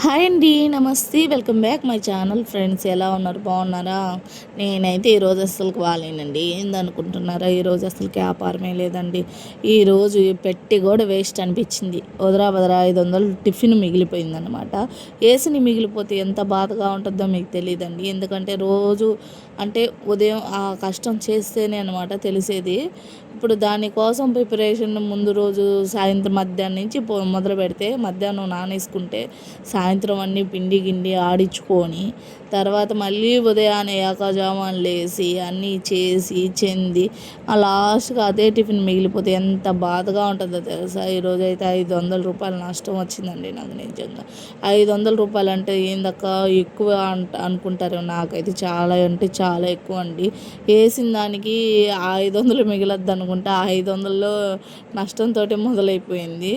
Hi అండి. నమస్తే. Welcome back my channel friends. ఎలా ఉన్నారు? బాగున్నారా? నేనైతే ఈరోజు అస్సలుకి బాగాలేనండి. ఏందనుకుంటున్నారా? ఈరోజు అసలుకి వ్యాపారమే లేదండి. ఈరోజు పెట్టి కూడా వేస్ట్ అనిపించింది. వదరా వదరా 500 టిఫిన్ మిగిలిపోయిందనమాట. వేసిని మిగిలిపోతే ఎంత బాధగా ఉంటుందో మీకు తెలియదండి. ఎందుకంటే రోజు అంటే ఉదయం ఆ కష్టం చేస్తేనే అనమాట తెలిసేది. ఇప్పుడు దానికోసం ప్రిపరేషన్ ముందు రోజు సాయంత్రం మధ్యాహ్నం నుంచి మొదలు పెడితే మధ్యాహ్నం నానేసుకుంటే సాయంత్రం అన్నీ పిండి గిండి ఆడించుకొని తర్వాత మళ్ళీ ఉదయాన్నే ఏకజామున లేసి అన్నీ చేసి చెంది లాస్ట్గా అదే టిఫిన్ మిగిలిపోతే ఎంత బాధగా ఉంటుందో తెలుసా. ఈరోజు అయితే 500 రూపాయలు నష్టం వచ్చిందండి నాకు నిజంగా. 500 రూపాయలు అంటే ఏందక్క ఎక్కువ అనుకుంటారు. నాకైతే చాలా అంటే చాలా ఎక్కువ అండి. వేసిన దానికి 500 మిగలద్దు అనుకుంటే ఆ 500లో నష్టంతో మొదలైపోయింది.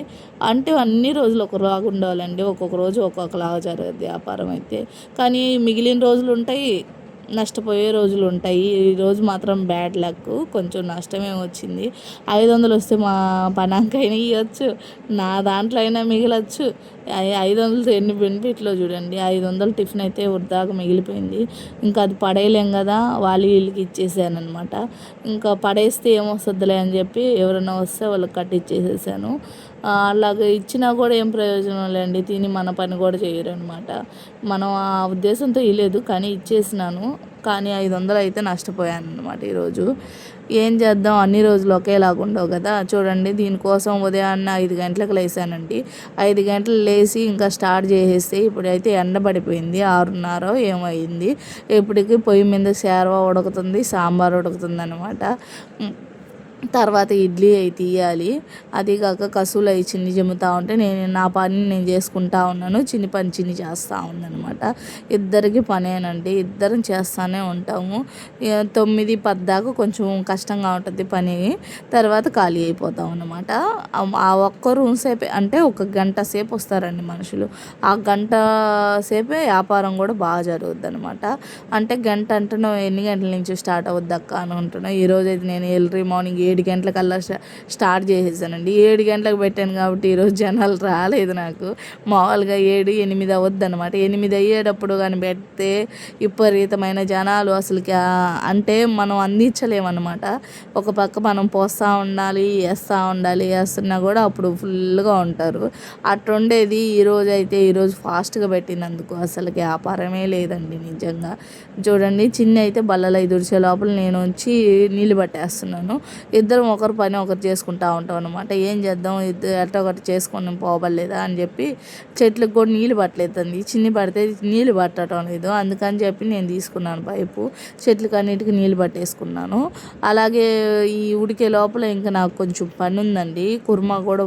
అంటే అన్ని రోజులు ఒకలాగా ఉండాలండి. ఒక్కొక్క రోజు ఒక్కొక్కలాగా జరగదు వ్యాపారం అయితే. కానీ మిగిలిన రోజులు ఉంటాయి, నష్టపోయే రోజులు ఉంటాయి. ఈరోజు మాత్రం బ్యాడ్ లక్, కొంచెం నష్టమే వచ్చింది. 500 వస్తే మా పనాకైనా ఇవ్వచ్చు, నా దాంట్లో అయినా మిగలచ్చు. 500తో ఎన్ని బెనిఫిట్లో చూడండి. 500 టిఫిన్ అయితే వృధాగా మిగిలిపోయింది. ఇంకా అది పడేయలేం కదా, వీళ్ళకి ఇచ్చేసాను అనమాట. ఇంకా పడేస్తే ఏమొస్తుందిలే అని చెప్పి ఎవరైనా వస్తే వాళ్ళకి కట్టిచ్చేసేసాను. అలాగే ఇచ్చినా కూడా ఏం ప్రయోజనం లేండి. తిని మన పని కూడా చేయరు అనమాట. మనం ఆ ఉద్దేశంతో ఇవ్వలేదు, కానీ ఇచ్చేసినాను. కానీ 500 అయితే నష్టపోయాను అనమాట ఈరోజు. ఏం చేద్దాం, అన్ని రోజులు ఒకేలాగా ఉండవు కదా. చూడండి, దీనికోసం ఉదయాన్నే 5 గంటలకు లేసానండి. 5 గంటలు లేచి ఇంకా స్టార్ట్ చేసేస్తే ఇప్పుడైతే ఎండబడిపోయింది. 6:30 ఏమైంది. ఇప్పటికి పొయ్యి మీద శార్వా ఉడుకుతుంది, సాంబార్ ఉడుకుతుంది అనమాట. తర్వాత ఇడ్లీ అవి తీయాలి. అది కాక కసువులు అవి చిన్ని చిమ్ముతూ ఉంటే నేను నా పని నేను చేసుకుంటా ఉన్నాను. చిన్ని పని చిన్ని చేస్తూ ఉందనమాట. ఇద్దరికి పనేనండి, ఇద్దరం చేస్తూనే ఉంటాము. 9, 10 దాకా కొంచెం కష్టంగా ఉంటుంది పని. తర్వాత ఖాళీ అయిపోతాం అనమాట. ఆ ఒక్క రూమ్ సేపే అంటే ఒక గంట సేపు వస్తారండి మనుషులు. ఆ గంట సేపే వ్యాపారం కూడా బాగా జరుగుద్ది అనమాట. అంటే గంట అంటున్నావు, ఎన్ని గంటల నుంచి స్టార్ట్ అవుద్ది అక్క అని ఉంటున్నావు. ఈరోజు అయితే నేను ఎర్లీ మార్నింగ్ 7 గంటలకల్లా స్టార్ట్ చేసేసానండి. 7 గంటలకు పెట్టాను కాబట్టి ఈరోజు జనాలు రాలేదు నాకు. మామూలుగా 7, 8 అవద్దు అనమాట. 8 అయ్యేటప్పుడు కానీ పెడితే విపరీతమైన జనాలు అసలుకి అంటే మనం అందించలేమన్నమాట. ఒక పక్క మనం పోస్తూ ఉండాలి, వేస్తూ ఉండాలి. వేస్తున్నా కూడా అప్పుడు ఫుల్గా ఉంటారు. అట్లుండేది. ఈరోజు ఫాస్ట్గా పెట్టినందుకు అసలుకి వ్యాపారమే లేదండి నిజంగా. చూడండి, చిన్న అయితే బల్లలు దుడిచే లోపల నేను వచ్చి నీళ్ళు పట్టేస్తున్నాను. ఇద్దరం ఒకరు పని ఒకరు చేసుకుంటూ ఉంటాం అనమాట. ఏం చేద్దాం, ఎట్టో ఒకటి చేసుకొని పోవలేదా అని చెప్పి చెట్లకు కూడా నీళ్ళు పట్టలేదండి. చిన్ని పడితే నీళ్ళు పట్టడం లేదు. అందుకని చెప్పి నేను తీసుకున్నాను పైపు, చెట్లకు అన్నిటికీ నీళ్ళు పట్టేసుకున్నాను. అలాగే ఈ ఉడికే లోపల ఇంకా నాకు కొంచెం పని ఉందండి. కుర్మా కూడా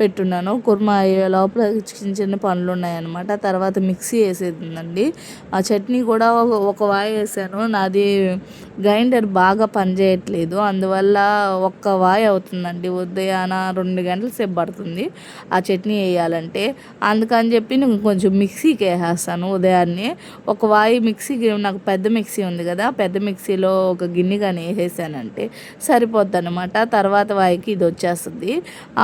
పెట్టున్నాను. కుర్మా అయ్యే లోపల చిన్న చిన్న పనులు ఉన్నాయన్నమాట. తర్వాత మిక్సీ వేసేది ఉందండి. ఆ చట్నీ కూడా ఒక వాయి వేసాను. నాది గ్రైండర్ బాగా పనిచేయట్లేదు, అందువల్ల ఒక్క వాయి అవుతుందండి. ఉదయాన 2 గంటల సేపు పడుతుంది ఆ చట్నీ వేయాలంటే. అందుకని చెప్పి నేను కొంచెం మిక్సీకి వేసేస్తాను ఉదయాన్నే. ఒక వాయి మిక్సీకి, నాకు పెద్ద మిక్సీ ఉంది కదా, పెద్ద మిక్సీలో ఒక గిన్నె కానీ వేసేసానంటే సరిపోద్ది అనమాట. తర్వాత వాయికి ఇది వచ్చేస్తుంది.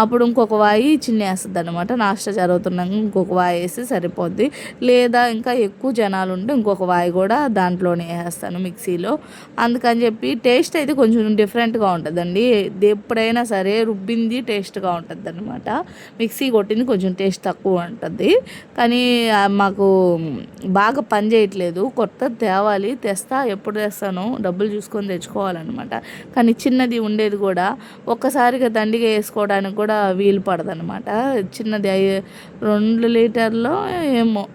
అప్పుడు ఇంకొక వాయి చిన్న వేస్తుంది అనమాట. నాష్ట జరుగుతున్నాక ఇంకొక వాయి వేసి సరిపోద్ది. లేదా ఇంకా ఎక్కువ జనాలు ఉంటే ఇంకొక వాయి కూడా దాంట్లోనే వేసేస్తాను మిక్సీలో. అందుకని చెప్పి టేస్ట్ అయితే కొంచెం డిఫరెంట్గా ఉంటుందండి. ఎప్పుడైనా సరే రుబ్బింది టేస్ట్గా ఉంటుంది అనమాట. మిక్సీ కొట్టింది కొంచెం టేస్ట్ తక్కువ ఉంటుంది. కానీ మాకు బాగా పని చేయట్లేదు. కొత్తది తేవాలి, తెస్తా. ఎప్పుడు తెస్తాను, డబ్బులు చూసుకొని తెచ్చుకోవాలన్నమాట. కానీ చిన్నది ఉండేది కూడా ఒక్కసారిగా దండిగా వేసుకోవడానికి కూడా వీలు పడదనమాట. చిన్నది 2 లీటర్లో ఏమో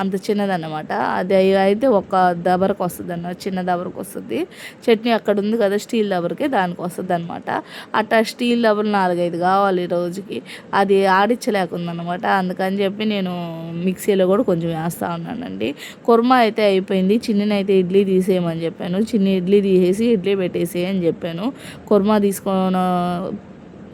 అంత చిన్నదన్నమాట. అది అయితే ఒక దబరకు వస్తుంది అన్నమాట, చిన్న దబరకు వస్తుంది. చట్నీ అక్కడ ఉంది కదా స్టీల్ దబరకే, దానికి వస్తుంది అనమాట. అట్లా స్టీల్ దబర్ 4-5 కావాలి రోజుకి. అది ఆడించలేకుందనమాట. అందుకని చెప్పి నేను మిక్సీలో కూడా కొంచెం వేస్తూ ఉన్నానండి. కుర్మా అయితే అయిపోయింది. చిన్ననైతే ఇడ్లీ తీసేయమని చెప్పాను. చిన్న ఇడ్లీ తీసేసి ఇడ్లీ పెట్టేసి అని చెప్పాను. కుర్మా తీసుకొని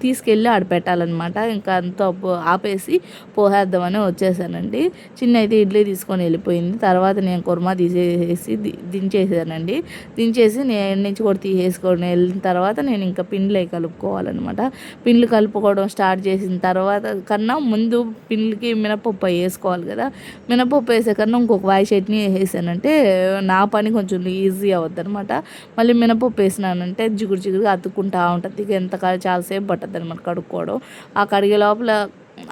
తీసుకెళ్ళి ఆడ పెట్టాలన్నమాట. ఇంకా అంతా ఆపేసి పోసేద్దామని వచ్చేసానండి. చిన్న అయితే ఇడ్లీ తీసుకొని వెళ్ళిపోయింది. తర్వాత నేను కుర్మా తీసేసి దించేసానండి. దించేసి నేను నుంచి కూడా తీసేసుకొని వెళ్ళిన తర్వాత నేను ఇంకా పిండిలో కలుపుకోవాలన్నమాట. పిండ్లు కలుపుకోవడం స్టార్ట్ చేసిన తర్వాత కన్నా ముందు పిండికి మినపప్పు వేసుకోవాలి కదా. మినపప్పు వేసే కన్నా ఇంకొక వాయి చట్నీ వేసానంటే నా పని కొంచెం ఈజీ అవుద్ది అనమాట. మళ్ళీ మినపప్పు వేసినానంటే జిగురుగా అతుక్కుంటా ఉంటుంది. ఎంత చాలాసేపు పట్టద్ది అనమాట కడుక్కోవడం. ఆ కడిగే లోపల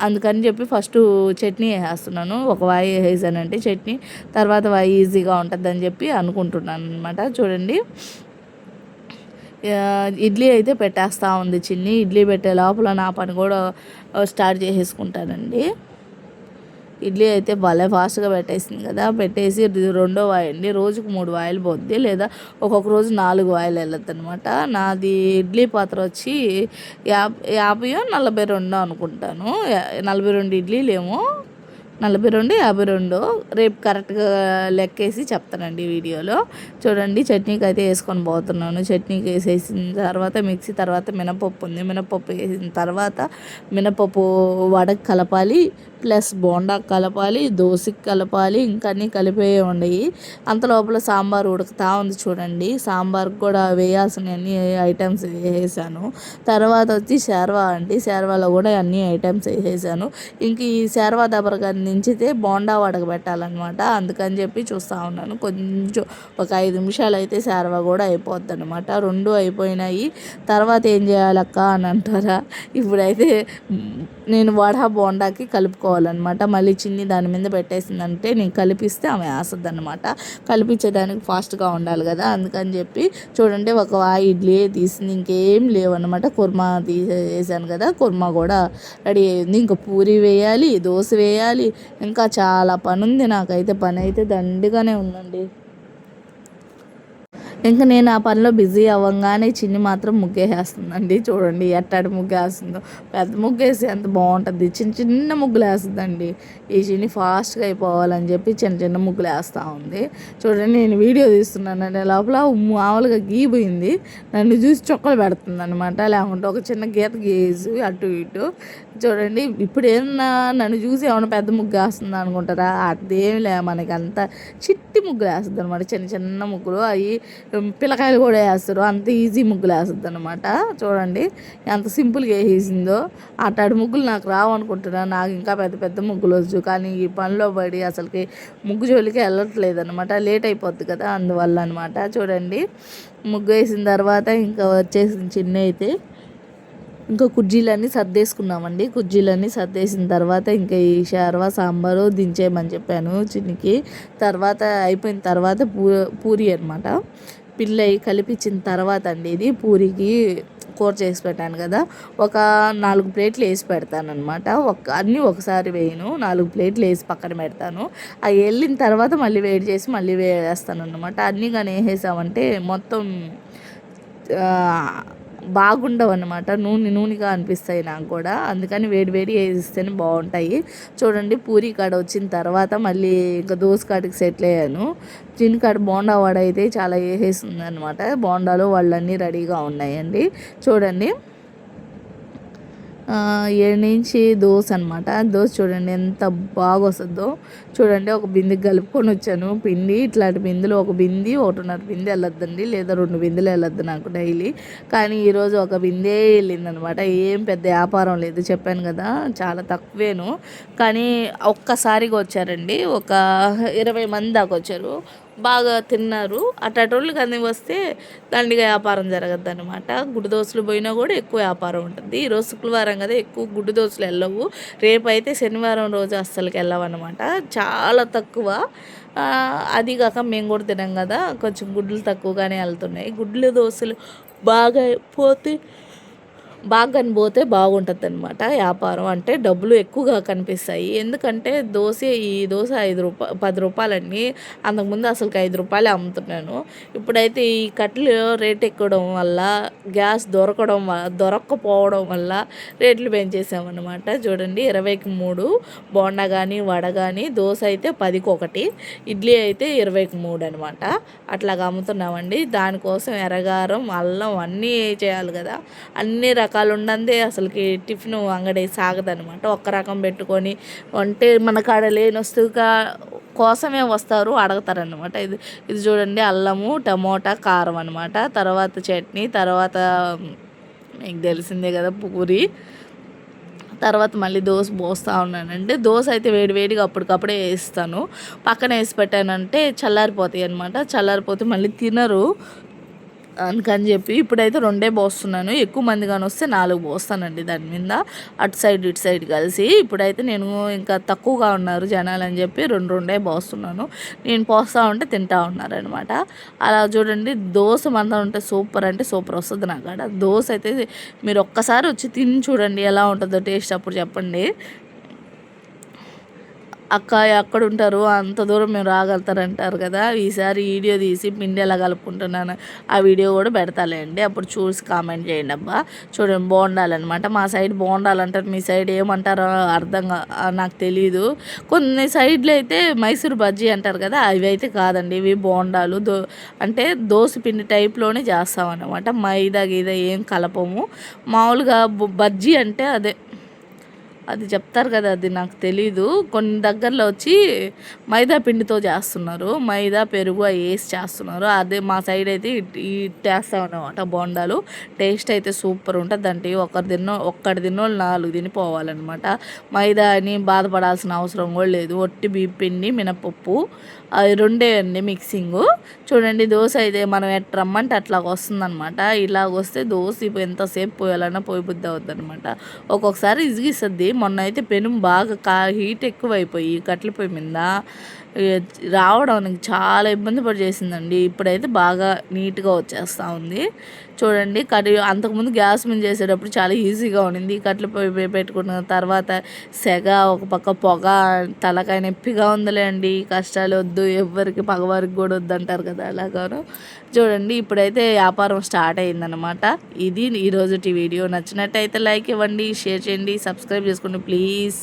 అందుకని చెప్పి ఫస్ట్ చట్నీ వేసేస్తున్నాను. ఒక వాయి వేసానంటే చట్నీ, తర్వాత వాయి ఈజీగా ఉంటుంది అని చెప్పి అనుకుంటున్నాను అనమాట. చూడండి, ఇడ్లీ అయితే పెట్టేస్తూ ఉంది చిన్ని. ఇడ్లీ పెట్టే లోపల నా పని కూడా స్టార్ట్ చేసేసుకుంటానండి. ఇడ్లీ అయితే భలే ఫాస్ట్గా పెట్టేసింది కదా. పెట్టేసి రెండో వాయి అండి. రోజుకు 3 వాయిలు పోద్ది, లేదా ఒక్కొక్క రోజు 4 వాయిలు వెళ్ళొద్దు అనమాట. నాది ఇడ్లీ పాత్ర వచ్చి 50 42 అనుకుంటాను. 42 ఇడ్లీలు ఏమో, 42 52 రేపు కరెక్ట్గా లెక్కేసి చెప్తానండి వీడియోలో. చూడండి, చట్నీకి అయితే వేసుకొని పోతున్నాను. చట్నీకి వేసేసిన తర్వాత మిక్సీ, తర్వాత మినపప్పు ఉంది. మినపప్పు వేసిన తర్వాత మినపప్పు వడకు కలపాలి, ప్లస్ బోండా కలపాలి, దోశకి కలపాలి, ఇంకా అన్నీ కలిపే ఉండయి. అంత లోపల సాంబార్ ఉడుకుతా ఉంది చూడండి. సాంబార్కి కూడా వేయాల్సిన అన్ని ఐటమ్స్ వేసేసాను. తర్వాత వచ్చి శర్వా అండి. శర్వాలో కూడా అన్ని ఐటమ్స్ వేసేసాను. ఇంక ఈ శర్వా దబరగా దించితే బోండా పెట్టాలన్నమాట. అందుకని చెప్పి చూస్తూ ఉన్నాను. కొంచెం ఒక 5 నిమిషాలు అయితే శర్వా కూడా అయిపోద్ది అనమాట. 2 అయిపోయినాయి. తర్వాత ఏం చేయాలక్క అని అంటారా? ఇప్పుడైతే నేను బోండాకి కలుపుకోవాలన్నమాట. మళ్ళీ చిన్ని దాని మీద పెట్టేసిందంటే నేను కలిపిస్తే ఆమె వేస్తుంది అనమాట. కలిపించడానికి ఫాస్ట్గా ఉండాలి కదా. అందుకని చెప్పి చూడండి, ఒక వాయి ఇడ్లీ తీసింది, ఇంకేం లేవన్నమాట. కుర్మా తీసేసాను కదా. కుర్మా కూడా రెడీ అయ్యింది. ఇంకా పూరి వేయాలి, దోశ వేయాలి, ఇంకా చాలా పని ఉంది. నాకైతే పని అయితే దండిగానే ఉందండి. ఇంకా నేను ఆ పనిలో బిజీ అవ్వగానే చిన్ని మాత్రం ముగ్గేసేస్తుందండి. చూడండి ఎట్టాడి ముగ్గేస్తుందో. పెద్ద ముగ్గేసి ఎంత బాగుంటుంది. చిన్న ముగ్గులు వేస్తుందండి. ఈ చిన్ని ఫాస్ట్గా అయిపోవాలని చెప్పి చిన్న ముగ్గులు వేస్తూ ఉంది. చూడండి, నేను వీడియో తీస్తున్నానండి. లోపల మామూలుగా గీపోయింది. నన్ను చూసి చొక్కలు పెడుతుంది అనమాట. లేకుంటే ఒక చిన్న గీత గీసి అటు ఇటు. చూడండి, ఇప్పుడు ఏమన్నా నన్ను చూసి ఏమైనా పెద్ద ముగ్గు వేస్తుంది అనుకుంటారా? అదేమి లే, మనకి అంతా చిట్టి ముగ్గులు వేస్తుంది అనమాట. చిన్న ముగ్గులు అవి పిల్లకాయలు కూడా వేస్తారు. అంత ఈజీ ముగ్గులు వేస్తుంది అనమాట. చూడండి ఎంత సింపుల్గా వేసిందో. అట్లాంటి ముగ్గులు నాకు రావు అనుకుంటున్నాను. నాకు ఇంకా పెద్ద ముగ్గులు వచ్చు. కానీ ఈ పనిలో పడి అసలుకి ముగ్గు జోలికి వెళ్ళట్లేదు అనమాట. లేట్ అయిపోద్ది కదా, అందువల్ల అనమాట. చూడండి, ముగ్గు వేసిన తర్వాత ఇంకా వచ్చేసిన చిన్న అయితే ఇంకా కుర్జీలన్నీ సర్దేసుకున్నామండి. కుర్జీలన్నీ సర్దేసిన తర్వాత ఇంకా ఈ షర్వా సాంబారు దించేయమని చెప్పాను చిన్నికి. తర్వాత అయిపోయిన తర్వాత పూరి అనమాట. పిల్లయి కలిపించిన తర్వాత అండి, ఇది పూరికి కూర చేసి పెట్టాను కదా, ఒక 4 ప్లేట్లు వేసి పెడతాను అనమాట. అన్నీ ఒకసారి వేయను, 4 ప్లేట్లు వేసి పక్కన పెడతాను. అవి వెళ్ళిన తర్వాత మళ్ళీ వేడి చేసి మళ్ళీ వేస్తాను అనమాట. అన్నీ కానీ వేసేసామంటే మొత్తం బాగుండవు అనమాట. నూనెగా అనిపిస్తాయి నాకు కూడా. అందుకని వేడి వేసిస్తేనే బాగుంటాయి. చూడండి, పూరి కాడ వచ్చిన తర్వాత మళ్ళీ ఇంకా దోశ కాడికి సెటిల్ అయ్యాను. చిన్నకాడ బోండా వడ అయితే చాలా వేసేస్తుంది అనమాట. బోండాలు వాళ్ళన్నీ రెడీగా ఉన్నాయండి. చూడండి, 7 నుంచి దోశ అనమాట. దోశ చూడండి ఎంత బాగా వస్తుందో. చూడండి, ఒక బిందెకి కలుపుకొని వచ్చాను పిండి. ఇట్లాంటి బిందెలు ఒక బింది 1.5 బిందె వెళ్ళొద్దండి, లేదా 2 బిందెలు వెళ్ళొద్దు నాకు డైలీ. కానీ ఈరోజు ఒక బిందే వెళ్ళిందనమాట. ఏం పెద్ద వ్యాపారం లేదు, చెప్పాను కదా, చాలా తక్కువేను. కానీ ఒక్కసారిగా వచ్చారండి. ఒక 20 మంది దాకా వచ్చారు. బాగా తిన్నారు. అట్టోళ్ళు కానీ వస్తే దండిగా వ్యాపారం జరగద్దు అనమాట. గుడ్డు దోశలు పోయినా కూడా ఎక్కువ వ్యాపారం ఉంటుంది. ఈరోజు శుక్రవారం కదా, ఎక్కువ గుడ్డు దోశలు వెళ్ళవు. రేపైతే శనివారం రోజు అస్సలకి వెళ్ళవన్నమాట. చాలా తక్కువ. అది కాక మేము కూడా తినాం కదా, కొంచెం గుడ్లు తక్కువగానే వెళ్తున్నాయి. గుడ్లు దోశలు బాగా పోతే బాగుంటుంది అనమాట. వ్యాపారం అంటే డబ్బులు ఎక్కువగా కనిపిస్తాయి. ఎందుకంటే ఈ దోశ 10 రూపాయలండి. అంతకుముందు అసలుకి 5 రూపాయలే అమ్ముతున్నాను. ఇప్పుడైతే ఈ కట్టెలు రేట్ ఎక్కడం వల్ల, గ్యాస్ దొరక్కపోవడం వల్ల రేట్లు పెంచేసామన్నమాట. చూడండి, 20కి 3 బోండా కానీ వడ కానీ, దోశ అయితే 10కి 1, ఇడ్లీ అయితే 20కి 3 అనమాట. అట్లాగా అమ్ముతున్నామండి. దానికోసం ఎర్రగారం, అల్లం అన్నీ చేయాలి కదా, అన్ని రకాలు ఉండందే అసలుకి టిఫిన్ అంగడి సాగదనమాట. ఒక్క రకం పెట్టుకొని అంటే మన కాడ లేని వస్తువుగా కోసమే వస్తారు, అడగతారనమాట. ఇది ఇది చూడండి, అల్లము, టమోటా, కారం అనమాట. తర్వాత చట్నీ, తర్వాత మీకు తెలిసిందే కదా పూరి, తర్వాత మళ్ళీ దోశ పోస్తూ ఉన్నానండి. దోశ అయితే వేడివేడిగా అప్పటికప్పుడే వేస్తాను. పక్కన వేసి పెట్టానంటే చల్లారిపోతాయి అనమాట. చల్లారిపోతే మళ్ళీ తినరు, అందుకని చెప్పి ఇప్పుడైతే 2 పోస్తున్నాను. ఎక్కువ మంది కానీ వస్తే 4 పోస్తానండి దాని మీద, అటు సైడ్ ఇటు సైడ్ కలిసి. ఇప్పుడైతే నేను ఇంకా తక్కువగా ఉన్నారు జనాలు అని చెప్పి 2 పోస్తున్నాను. నేను పోస్తూ ఉంటే తింటూ ఉన్నారనమాట. అలా చూడండి, దోశ మందం ఉంటే సూపర్ అంటే సూపర్ వస్తుంది నా కాడ. దోశ అయితే మీరు ఒక్కసారి వచ్చి తిని చూడండి ఎలా ఉంటుందో టేస్ట్, అప్పుడు చెప్పండి. అక్క ఎక్కడుంటారు, అంత దూరం మేము రాగలుగుతారంటారు కదా. ఈసారి వీడియో తీసి పిండి ఎలా కలుపుకుంటున్నాను ఆ వీడియో కూడా పెడతాలేండి, అప్పుడు చూసి కామెంట్ చేయండి. అబ్బా చూడండి, బోండాలన్నమాట. మా సైడ్ బోండాలంటారు, మీ సైడ్ ఏమంటారో నాకు తెలియదు. కొన్ని సైడ్లు అయితే మైసూర్ బజ్జీ అంటారు కదా, అవి అయితే కాదండి, ఇవి బోండాలు. అంటే దోశ పిండి టైప్లోనే చేస్తామన్నమాట. మైదా గీదా ఏం కలపము. మామూలుగా బజ్జీ అంటే అది చెప్తారు కదా, అది నాకు తెలీదు. కొన్ని దగ్గరలో వచ్చి మైదా పిండితో చేస్తున్నారు, మైదా పెరుగు అవి వేసి చేస్తున్నారు. అదే మా సైడ్ అయితే ఇట్టేస్తాం అన్నమాట బోండాలు. టేస్ట్ అయితే సూపర్ ఉంటుంది. అంటే ఒక్కటి తిన్నోళ్ళు 4 తినిపోవాలన్నమాట. మైదా అని బాధపడాల్సిన అవసరం కూడా లేదు. ఒట్టి బియ్యం పిండి, మినపప్పు, అవి 2 అండి మిక్సింగు. చూడండి, దోశ అయితే మనం ఎట్లా రమ్మంటే అట్లా వస్తుందన్నమాట. ఇలాగ వస్తే దోశ ఎంతసేపు పోయాలన్నా పోయి బుద్ధి అవుద్ది అనమాట. ఒక్కొక్కసారి ఇసిగిస్తుంది. మొన్న అయితే పెనం బాగా హీట్ ఎక్కువైపోయి కట్టెల పొయ్యి మీద రావడానికి చాలా ఇబ్బంది పడి చేసిందండి. ఇప్పుడైతే బాగా నీట్గా వచ్చేస్తూ ఉంది. చూడండి, అంతకుముందు గ్యాస్ మీద చేసేటప్పుడు చాలా ఈజీగా ఉండింది. కట్టెల పొయ్యి పెట్టుకున్న తర్వాత సెగ, ఒక పక్క పొగ, తలకాయ నొప్పిగా ఉందిలే అండి. కష్టాలు వద్దు ఎవ్వరికి, పగవారికి కూడా వద్దు అంటారు కదా, అలాగాను. చూడండి, ఇప్పుడైతే వ్యాపారం స్టార్ట్ అయిందనమాట. ఇది ఈరోజుటి వీడియో. నచ్చినట్టయితే లైక్ ఇవ్వండి, షేర్ చేయండి, సబ్స్క్రైబ్ చేసుకోండి ప్లీజ్.